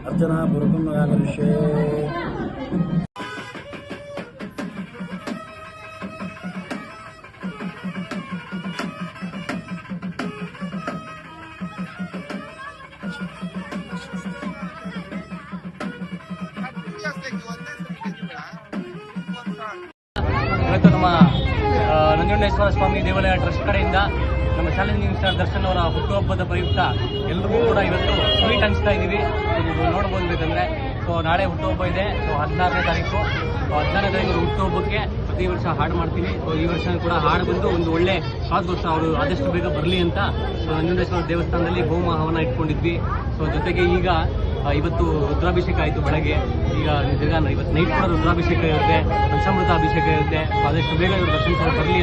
अर्चना पूर्वकं करिष्ये। ಇವತ್ತು ನಮ್ಮ ನಂಜುಂಡೇಶ್ವರ ಸ್ವಾಮಿ ದೇವಾಲಯ ಟ್ರಸ್ಟ್ ಕಡೆಯಿಂದ ನಮ್ಮ ಚಾಲೆಂಜಿಂಗ್ ಸ್ಟಾರ್ ದರ್ಶನ್ ಅವರ ಹುಟ್ಟುಹಬ್ಬದ ಪ್ರಯುಕ್ತ ಎಲ್ರಿಗೂ ಕೂಡ ಇವತ್ತು ಸ್ವೀಟ್ ಹಂಚ್ತಾ ಇದ್ದೀವಿ. ನೀವು ನೋಡ್ಬೋದು ಬೇಕಂದ್ರೆ ಸೊ ನಾಳೆ ಹುಟ್ಟುಹಬ್ಬ ಇದೆ. ಸೊ 16ನೇ ತಾರೀಕು ಹುಟ್ಟುಹಬ್ಬಕ್ಕೆ ಪ್ರತಿ ವರ್ಷ ಹಾಡು ಮಾಡ್ತೀನಿ. ಸೊ ಈ ವರ್ಷ ಕೂಡ ಹಾಡು ಬಂದು ಒಂದು ಒಳ್ಳೆ ಕಾಸ್ಗೋಸ್ಕರ ಅವರು ಆದಷ್ಟು ಬೇಗ ಬರಲಿ ಅಂತ ಸೊ ನಂಜುಂಡೇಶ್ವರ ದೇವಸ್ಥಾನದಲ್ಲಿ ಹೋಮ ಹವನ ಇಟ್ಕೊಂಡಿದ್ವಿ. ಸೊ ಜೊತೆಗೆ ಈಗ ಇವತ್ತು ರುದ್ರಾಭಿಷೇಕ ಆಯಿತು ಬೆಳಗ್ಗೆ. ಈಗ ತಿರ್ಗಾ ಇವತ್ತು ನೈಟ್ ಕೂಡ ರುದ್ರಾಭಿಷೇಕ ಇರುತ್ತೆ, ಪಂಚಾಮೃತ ಅಭಿಷೇಕ ಇರುತ್ತೆ. ಸೊ ಆದಷ್ಟು ಬೇಗ ಇವರು ದರ್ಶನ ಬರಲಿ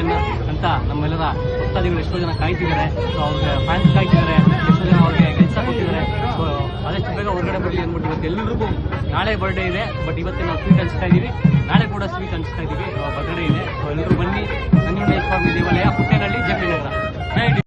ಅಂತ ನಮ್ಮೆಲ್ಲರ ಭಕ್ತಾದಿಗಳು ಎಷ್ಟೋ ಜನ ಕಾಯ್ತಿದ್ದಾರೆ. ಸೊ ಅವ್ರಿಗೆ ಫ್ಯಾನ್ಸ್ ಕಾಯ್ತಿದ್ದಾರೆ, ಎಷ್ಟೋ ಜನ ಅವ್ರಿಗೆ ಕೆಲಸ ಕೊಟ್ಟಿದ್ದಾರೆ. ಸೊ ಆದಷ್ಟು ಬೇಗ ಹೊರಗಡೆ ಬರಲಿ ಅಂದ್ಬಿಟ್ಟು ಇವತ್ತು ಎಲ್ಲರಿಗೂ ನಾಳೆ ಬರ್ಡೇ ಇದೆ. ಬಟ್ ಇವತ್ತು ನಾವು ಸ್ವೀಟ್ ಹಂಚ್ತಾ ಇದ್ದೀವಿ, ನಾಳೆ ಕೂಡ ಸ್ವೀಟ್ ಹಂಚ್ತಾ ಇದ್ದೀವಿ. ಬರ್ಡೇ ಇದೆ. ಸೊ ಎಲ್ಲರೂ ಬನ್ನಿ. ನಂಜುಂಡೇಶ್ವರ ಸ್ವಾಮಿ ದೇವಾಲಯ, ಪುಟ್ಟೇನಹಳ್ಳಿ, ಜೆ ಪಿ ನಗರ.